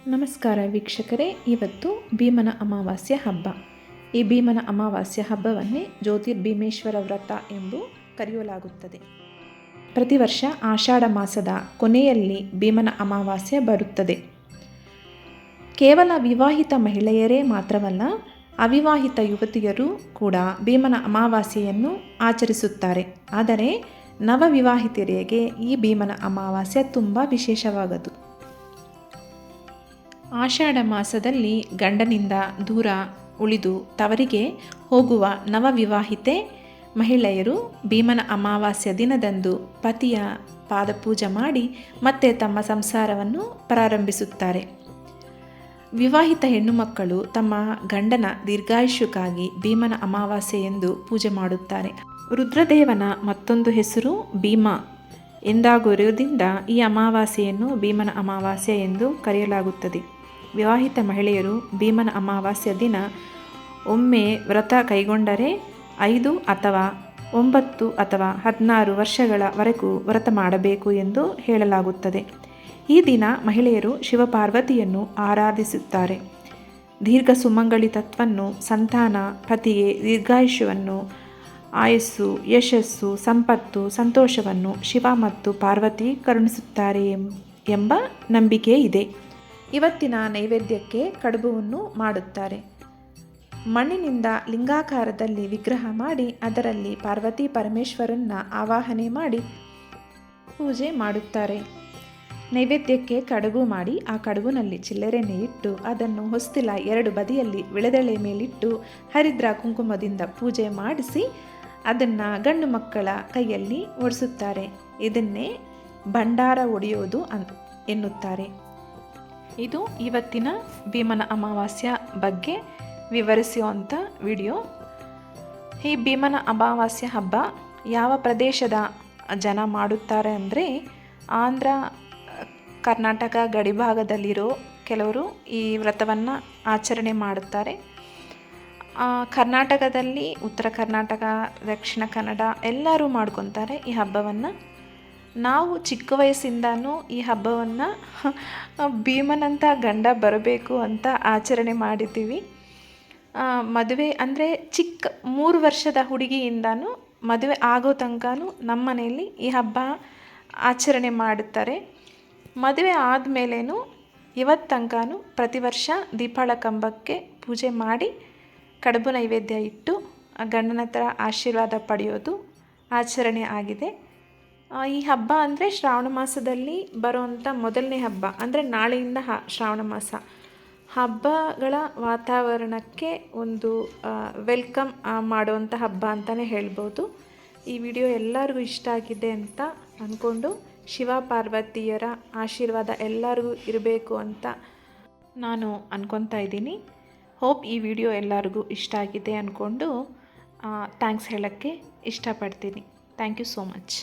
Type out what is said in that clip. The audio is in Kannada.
ನಮಸ್ಕಾರ ವೀಕ್ಷಕರೇ, ಇವತ್ತು ಭೀಮನ ಅಮಾವಾಸ್ಯೆ ಹಬ್ಬ. ಈ ಭೀಮನ ಅಮಾವಾಸ್ಯೆ ಹಬ್ಬವನ್ನೇ ಜ್ಯೋತಿರ್ಭೀಮೇಶ್ವರ ವ್ರತ ಎಂದು ಕರೆಯಲಾಗುತ್ತದೆ. ಪ್ರತಿ ವರ್ಷ ಆಷಾಢ ಮಾಸದ ಕೊನೆಯಲ್ಲಿ ಭೀಮನ ಅಮಾವಾಸ್ಯೆ ಬರುತ್ತದೆ. ಕೇವಲ ವಿವಾಹಿತ ಮಹಿಳೆಯರೇ ಮಾತ್ರವಲ್ಲ, ಅವಿವಾಹಿತ ಯುವತಿಯರು ಕೂಡ ಭೀಮನ ಅಮಾವಾಸ್ಯೆಯನ್ನು ಆಚರಿಸುತ್ತಾರೆ. ಆದರೆ ನವವಿವಾಹಿತರಿಗೆ ಈ ಭೀಮನ ಅಮಾವಾಸ್ಯೆ ತುಂಬ ವಿಶೇಷವಾಗದು. ಆಷಾಢ ಮಾಸದಲ್ಲಿ ಗಂಡನಿಂದ ದೂರ ಉಳಿದು ತವರಿಗೆ ಹೋಗುವ ನವವಿವಾಹಿತೆ ಮಹಿಳೆಯರು ಭೀಮನ ಅಮಾವಾಸ್ಯ ದಿನದಂದು ಪತಿಯ ಪಾದಪೂಜೆ ಮಾಡಿ ಮತ್ತೆ ತಮ್ಮ ಸಂಸಾರವನ್ನು ಪ್ರಾರಂಭಿಸುತ್ತಾರೆ. ವಿವಾಹಿತ ಹೆಣ್ಣು ಮಕ್ಕಳು ತಮ್ಮ ಗಂಡನ ದೀರ್ಘಾಯುಷ್ಯಕ್ಕಾಗಿ ಭೀಮನ ಅಮಾವಾಸ್ಯೆ ಎಂದು ಪೂಜೆ ಮಾಡುತ್ತಾರೆ. ರುದ್ರದೇವನ ಮತ್ತೊಂದು ಹೆಸರು ಭೀಮ ಎಂದಾಗಿರುವುದರಿಂದ ಈ ಅಮಾವಾಸ್ಯೆಯನ್ನು ಭೀಮನ ಅಮಾವಾಸ್ಯೆ ಎಂದು ಕರೆಯಲಾಗುತ್ತದೆ. ವಿವಾಹಿತ ಮಹಿಳೆಯರು ಭೀಮನ ಅಮಾವಾಸ್ಯ ದಿನ ಒಮ್ಮೆ ವ್ರತ ಕೈಗೊಂಡರೆ 5 ಅಥವಾ 9 ಅಥವಾ 16 ವರ್ಷಗಳವರೆಗೂ ವ್ರತ ಮಾಡಬೇಕು ಎಂದು ಹೇಳಲಾಗುತ್ತದೆ. ಈ ದಿನ ಮಹಿಳೆಯರು ಶಿವಪಾರ್ವತಿಯನ್ನು ಆರಾಧಿಸುತ್ತಾರೆ. ದೀರ್ಘ ಸುಮಂಗಲಿತತ್ವವನ್ನು, ಸಂತಾನ, ಪತಿಗೆ ದೀರ್ಘಾಯುಷ್ಯವನ್ನು, ಆಯಸ್ಸು, ಯಶಸ್ಸು, ಸಂಪತ್ತು, ಸಂತೋಷವನ್ನು ಶಿವ ಮತ್ತು ಪಾರ್ವತಿ ಕರುಣಿಸುತ್ತಾರೆ ಎಂಬ ನಂಬಿಕೆ ಇದೆ. ಇವತ್ತಿನ ನೈವೇದ್ಯಕ್ಕೆ ಕಡುಬುವನ್ನು ಮಾಡುತ್ತಾರೆ. ಮಣ್ಣಿನಿಂದ ಲಿಂಗಾಕಾರದಲ್ಲಿ ವಿಗ್ರಹ ಮಾಡಿ ಅದರಲ್ಲಿ ಪಾರ್ವತಿ ಪರಮೇಶ್ವರನ್ನ ಆವಾಹನೆ ಮಾಡಿ ಪೂಜೆ ಮಾಡುತ್ತಾರೆ. ನೈವೇದ್ಯಕ್ಕೆ ಕಡುಬು ಮಾಡಿ ಆ ಕಡುಬಿನಲ್ಲಿ ಚಿಲ್ಲರೆನೆ ಇಟ್ಟು ಅದನ್ನು ಹೊಸ್ತಿಲ 2 ಬದಿಯಲ್ಲಿ ವಿಳೆದೆಲೆ ಮೇಲಿಟ್ಟು ಹರಿದ್ರ ಕುಂಕುಮದಿಂದ ಪೂಜೆ ಮಾಡಿಸಿ ಅದನ್ನು ಗಂಡು ಮಕ್ಕಳ ಕೈಯಲ್ಲಿ ಒಡಿಸುತ್ತಾರೆ. ಇದನ್ನೇ ಭಂಡಾರ ಒಡೆಯೋದು ಎನ್ನುತ್ತಾರೆ. ಇದು ಇವತ್ತಿನ ಭೀಮನ ಅಮಾವಾಸ್ಯ ಬಗ್ಗೆ ವಿವರಿಸುವಂಥ ವಿಡಿಯೋ. ಈ ಭೀಮನ ಅಮಾವಾಸ್ಯ ಹಬ್ಬ ಯಾವ ಪ್ರದೇಶದ ಜನ ಮಾಡುತ್ತಾರೆ ಅಂದರೆ, ಆಂಧ್ರ ಕರ್ನಾಟಕ ಗಡಿಭಾಗದಲ್ಲಿರೋ ಕೆಲವರು ಈ ವ್ರತವನ್ನು ಆಚರಣೆ ಮಾಡುತ್ತಾರೆ. ಕರ್ನಾಟಕದಲ್ಲಿ ಉತ್ತರ ಕರ್ನಾಟಕ, ದಕ್ಷಿಣ ಕನ್ನಡ ಎಲ್ಲರೂ ಮಾಡ್ಕೊತಾರೆ ಈ ಹಬ್ಬವನ್ನು. ನಾವು ಚಿಕ್ಕ ವಯಸ್ಸಿಂದನೂ ಈ ಹಬ್ಬವನ್ನು ಭೀಮನಂಥ ಗಂಡ ಬರಬೇಕು ಅಂತ ಆಚರಣೆ ಮಾಡಿದ್ದೀವಿ. ಮದುವೆ ಅಂದರೆ ಚಿಕ್ಕ 3 ವರ್ಷದ ಹುಡುಗಿಯಿಂದನೂ ಮದುವೆ ಆಗೋ ತನಕನೂ ನಮ್ಮ ಮನೆಯಲ್ಲಿ ಈ ಹಬ್ಬ ಆಚರಣೆ ಮಾಡುತ್ತಾರೆ. ಮದುವೆ ಆದಮೇಲೇನೂ ಇವತ್ತು ತನಕನೂ ಪ್ರತಿ ವರ್ಷ ದೀಪಾಳ ಕಂಬಕ್ಕೆ ಪೂಜೆ ಮಾಡಿ ಕಡುಬು ನೈವೇದ್ಯ ಇಟ್ಟು ಗಂಡನ ಹತ್ರ ಆಶೀರ್ವಾದ ಪಡೆಯೋದು ಆಚರಣೆ ಆಗಿದೆ. ಈ ಹಬ್ಬ ಅಂದರೆ ಶ್ರಾವಣ ಮಾಸದಲ್ಲಿ ಬರುವಂಥ ಮೊದಲನೇ ಹಬ್ಬ, ಅಂದರೆ ನಾಳೆಯಿಂದ ಶ್ರಾವಣ ಮಾಸ. ಹಬ್ಬಗಳ ವಾತಾವರಣಕ್ಕೆ ಒಂದು ವೆಲ್ಕಮ್ ಮಾಡುವಂಥ ಹಬ್ಬ ಅಂತಲೇ ಹೇಳ್ಬೋದು. ಈ ವಿಡಿಯೋ ಎಲ್ಲರಿಗೂ ಇಷ್ಟ ಆಗಿದೆ ಅಂತ ಅಂದ್ಕೊಂಡು ಶಿವ ಪಾರ್ವತಿಯರ ಆಶೀರ್ವಾದ ಎಲ್ಲರಿಗೂ ಇರಬೇಕು ಅಂತ ನಾನು ಅಂದ್ಕೊತಾ ಇದ್ದೀನಿ. ಹೋಪ್ ಈ ವಿಡಿಯೋ ಎಲ್ಲರಿಗೂ ಇಷ್ಟ ಆಗಿದೆ ಅಂದ್ಕೊಂಡು ಥ್ಯಾಂಕ್ಸ್ ಹೇಳೋಕ್ಕೆ ಇಷ್ಟಪಡ್ತೀನಿ. Thank you so much.